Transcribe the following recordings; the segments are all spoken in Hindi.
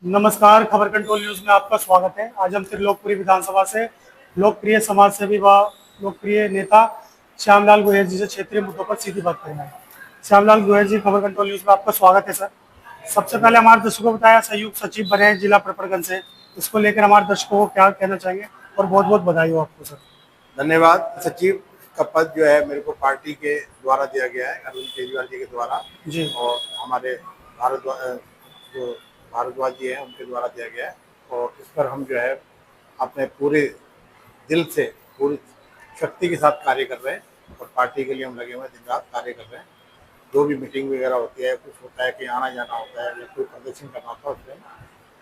नमस्कार, खबर कंट्रोल न्यूज में आपका स्वागत है। आज हम त्रिलोकपुरी विधानसभा से लोकप्रिय समाज सेवी व लोकप्रिय नेता श्यामलाल गोयल जी से क्षेत्रीय मुद्दों पर सीधी बात करेंगे। श्यामलाल गोयल जी, खबर कंट्रोल न्यूज में आपका स्वागत है सर। सबसे पहले हमारे दर्शकों को बताया, संयुक्त सचिव बने हैं जिला प्रपरगंज से, इसको लेकर हमारे दर्शकों को क्या कहना चाहेंगे? और बहुत बहुत बधाई हो आपको सर। धन्यवाद। सचिव का पद जो है मेरे को पार्टी के द्वारा दिया गया है, अरविंद केजरीवाल जी के द्वारा, जी और हमारे जो भारद्वाज जी हैं उनके द्वारा दिया गया है। और इस पर हम जो है अपने पूरे दिल से, पूरी शक्ति के साथ कार्य कर रहे हैं और पार्टी के लिए हम लगे हुए हैं, दिन रात कार्य कर रहे हैं। जो भी मीटिंग वगैरह होती है, कुछ होता है कि आना जाना होता है या कोई प्रदर्शन करना होता है, उसमें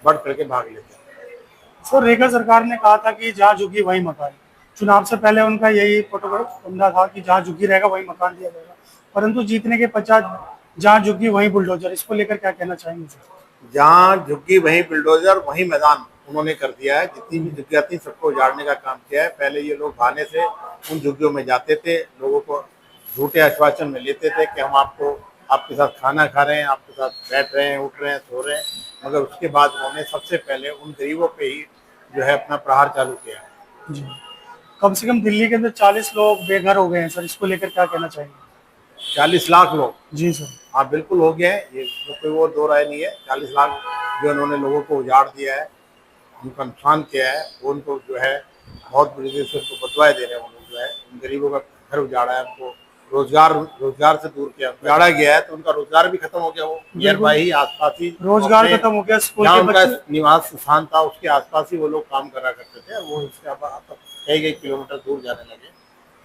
बढ़ चढ़ के भाग लेते हैं। सर, रेखा सरकार ने कहा था कि जहाँ झुकी वही मकान। चुनाव से पहले उनका यही प्रोटोकॉल था कि जहाँ झुकी रहेगा वही मकान दिया जाएगा, परंतु जीतने के पश्चात जहाँ झुकी वही बुलडोजर। इसको लेकर क्या कहना चाहेंगे सर? जहाँ झुग्गी वहीं बुलडोजर वहीं मैदान उन्होंने कर दिया है। जितनी भी झुग्गियां थी सबको उजाड़ने का काम किया है। पहले ये लोग बहाने से उन झुग्गियों में जाते थे, लोगों को झूठे आश्वासन में लेते थे कि हम आपके साथ खाना खा रहे हैं, आपके साथ बैठ रहे हैं, उठ रहे हैं, सो रहे हैं। मगर उसके बाद उन्होंने सबसे पहले उन गरीबों पे ही जो है अपना प्रहार चालू किया है। जी, कम से कम दिल्ली के अंदर 40 लोग बेघर हो गए हैं सर, इसको लेकर क्या कहना चाहेंगे? 40 लाख लोग, जी सर। हाँ बिल्कुल हो गया है, ये कोई वो दो राय नहीं है। 40 लाख जो उन्होंने लोगों को उजाड़ दिया है, उनका नुकसान किया है, वो उनको जो है बहुत बुरी तरह से उनको बदवाएं दे रहे हैं। वो लोग जो है उन गरीबों का घर उजाड़ा है, उनको रोजगार से दूर किया, उजाड़ा गया है, तो उनका रोजगार भी खत्म हो गया। वो नियर बाई ही, आसपास ही, रोजगार खत्म हो गया, स्कूल जहाँ के उनका बच्चे। निवास स्थान था उसके आसपास ही वो लोग काम करा करते थे, वो इसके अब कई किलोमीटर दूर जाने लगे।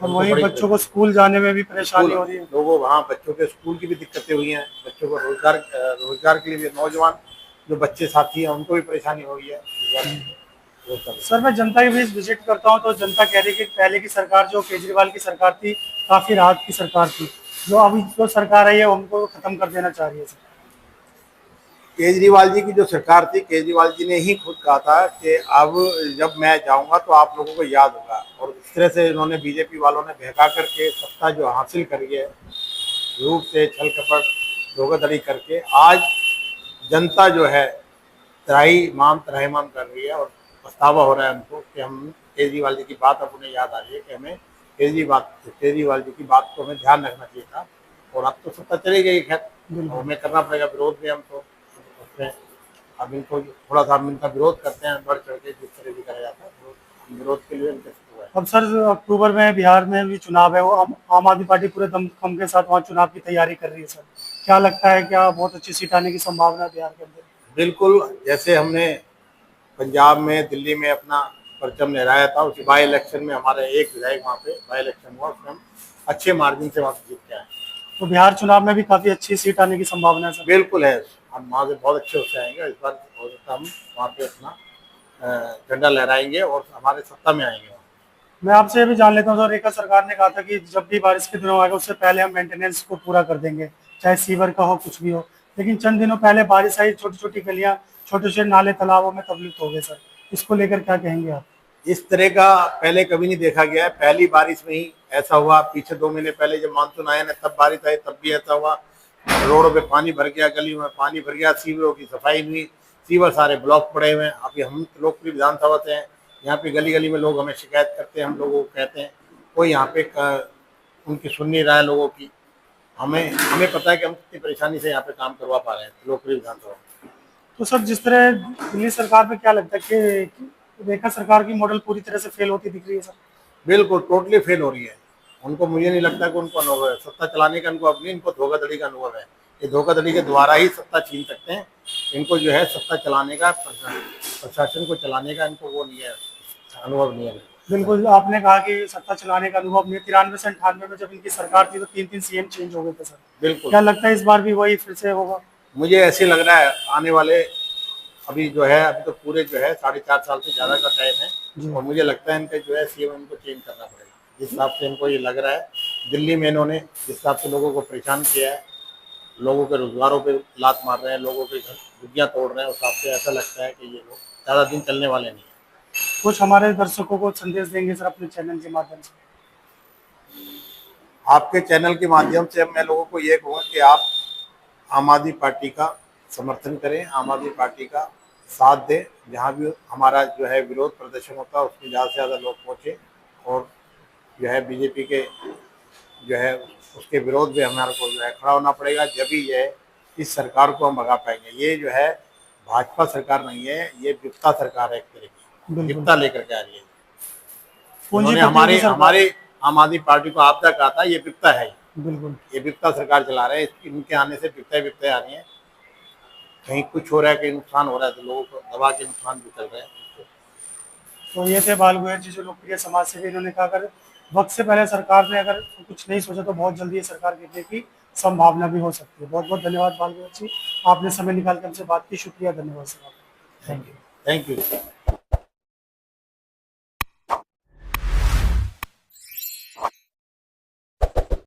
और वहीं बच्चों को स्कूल जाने में भी परेशानी हो रही है। लोगों, वहाँ बच्चों के स्कूल की भी दिक्कतें हुई हैं, बच्चों को रोजगार के लिए भी, नौजवान जो बच्चे साथी हैं उनको भी परेशानी हो गई है। सर, मैं जनता के बीच विजिट करता हूँ तो जनता कह रही है कि पहले की सरकार, जो केजरीवाल की सरकार थी, काफी राहत की सरकार थी। जो अभी जो सरकार आई है उनको खत्म कर देना चाह रही है सर। केजरीवाल जी की जो सरकार थी, केजरीवाल जी ने ही खुद कहा था कि अब जब मैं जाऊंगा तो आप लोगों को याद होगा। और इस तरह से इन्होंने, बीजेपी वालों ने बहका करके सत्ता जो हासिल करी है, झूठ से, छल कपट, धोखाधड़ी करके, आज जनता जो है त्राहिमाम कर रही है। और पछतावा हो रहा है उनको कि हम, केजरीवाल जी की बात अब उन्हें याद आ रही है कि हमें केजरीवाल जी की बात को हमें ध्यान रखना चाहिए था। और अब तो सत्ता चली गई, खैर हमें करना पड़ेगा विरोध भी, हम तो उसमें अब इनको थोड़ा सा हम इनका विरोध करते हैं, बढ़ चढ़ के जिस तरह भी करा जाता है विरोध के लिए इनके हुआ है। अब सर, अक्टूबर में बिहार में भी चुनाव है, वो आम आदमी पार्टी पूरे दमखम के साथ वहाँ चुनाव की तैयारी कर रही है सर। क्या लगता है, क्या बहुत अच्छी सीट आने की संभावना है बिहार के अंदर? बिल्कुल, जैसे हमने पंजाब में, दिल्ली में अपना परचम लहराया था, उसी बाई इलेक्शन में हमारे एक विधायक वहाँ पे बाई इलेक्शन हुआ, उसमें हम अच्छे मार्जिन से वहाँ से जीत के आए। तो बिहार चुनाव में भी काफी अच्छी सीट आने की संभावना है सर। बिल्कुल है, हम वहाँ से बहुत अच्छे होते आएंगे। इस बार हो सकता हम वहाँ पे अपना झंडा लहराएंगे और हमारे सत्ता में आएंगे। मैं आपसे ये भी जान लेता हूँ सर, रेखा सरकार ने कहा था कि जब भी बारिश के दिनों आएगा उससे पहले हम मेंटेनेंस को पूरा कर देंगे, चाहे सीवर का हो, कुछ भी हो। लेकिन चंद दिनों पहले बारिश आई, छोटी छोटी गलियां, छोटे छोटे नाले तालाबों में तब्दील हो गए सर। इसको लेकर क्या कहेंगे आप? इस तरह का पहले कभी नहीं देखा गया है। पहली बारिश में ही ऐसा हुआ। पीछे 2 महीने पहले जब मानसून आया ना, तब बारिश आई, तब भी ऐसा हुआ। रोडों पे पानी भर गया, गलियों में पानी भर गया, सीवरों की सफाई नहीं, सीवर सारे ब्लॉक पड़े हुए हैं। अभी हम लोकप्रिय विधानसभा से हैं, यहाँ पे गली गली में लोग हमें शिकायत करते हैं, हम लोगों को कहते हैं, कोई यहाँ पे उनकी सुन नहीं रहा है लोगों की। हमें हमें पता है कि हम कितनी परेशानी से यहाँ पे काम करवा पा रहे हैं लोकप्रिय विधानसभा। तो सर, जिस तरह दिल्ली सरकार में, क्या लगता है कि रेखा सरकार की मॉडल पूरी तरह से फेल होती दिख रही है सर? बिल्कुल टोटली फेल हो रही है। उनको, मुझे नहीं लगता कि उनको अनुभव है सत्ता चलाने का, अनुभव नहीं, इनको धोखाधड़ी का अनुभव है। ये धोखाधड़ी के द्वारा ही सत्ता छीन सकते हैं। इनको जो है सत्ता चलाने का, प्रशासन को चलाने का इनको वो नहीं है, अनुभव नहीं है। बिल्कुल, आपने कहा कि सत्ता चलाने का अनुभव नहीं है। 93 से 98 में जब इनकी सरकार थी तो 3 सीएम चेंज हो गए थे सर। बिल्कुल, क्या लगता है इस बार भी वही फिर से होगा? मुझे ऐसे लग रहा है आने वाले, अभी जो है, अभी तो पूरे जो है 4.5 साल से ज़्यादा का टाइम है। और मुझे लगता है इनका जो है सीएम इनको चेंज करना पड़ेगा। जिस हिसाब से इनको ये लग रहा है, दिल्ली में इन्होंने जिस हिसाब से लोगों को परेशान किया है, लोगों के रोजगारों पे लात मार रहे हैं, लोगों के घर झुग्गियाँ तोड़ रहे हैं, उस हिसाब से ऐसा लगता है कि ये लोग ज़्यादा दिन चलने वाले नहीं हैं। कुछ हमारे दर्शकों को संदेश देंगे सर अपने चैनल के माध्यम से? आपके चैनल के माध्यम से मैं लोगों को ये कहूँगा कि आप आम आदमी पार्टी का समर्थन करें, आम आदमी पार्टी का साथ दें, जहाँ भी हमारा जो है विरोध प्रदर्शन होता है उसमें ज़्यादा से ज़्यादा लोग पहुँचे और जो है बीजेपी के जो है उसके विरोध में हमारे को जो है खड़ा होना पड़ेगा, जब ही ये इस सरकार को हम भगा पाएंगे। ये जो है भाजपा सरकार नहीं है, ये विपता सरकार है, एक तरह की बिल्कुल। विपता लेकर के आ रही है। उन्होंने पूंजीपतियों की हमारे सरकार। हमारे आम आदमी पार्टी को आपदा कहा था, ये विपता है, बिल्कुल। ये विपता सरकार चला रहे हैं। इनके आने से विपता विपता आ रही है, कहीं कुछ हो रहा है, कहीं नुकसान हो रहा है, तो लोगों को दबा के नुकसान भी कर रहे हैं। तो ये थे बाल गोयल जी, जो लोकप्रिय समाज सेवी। इन्होंने कहा अगर वक्त से पहले सरकार ने अगर कुछ नहीं सोचा तो बहुत जल्दी ये सरकार गिरने की संभावना भी हो सकती है। बहुत बहुत धन्यवाद बाल गोयल जी, आपने समय निकाल कर हमसे बात की। शुक्रिया, धन्यवाद sir. Thank you. Thank you.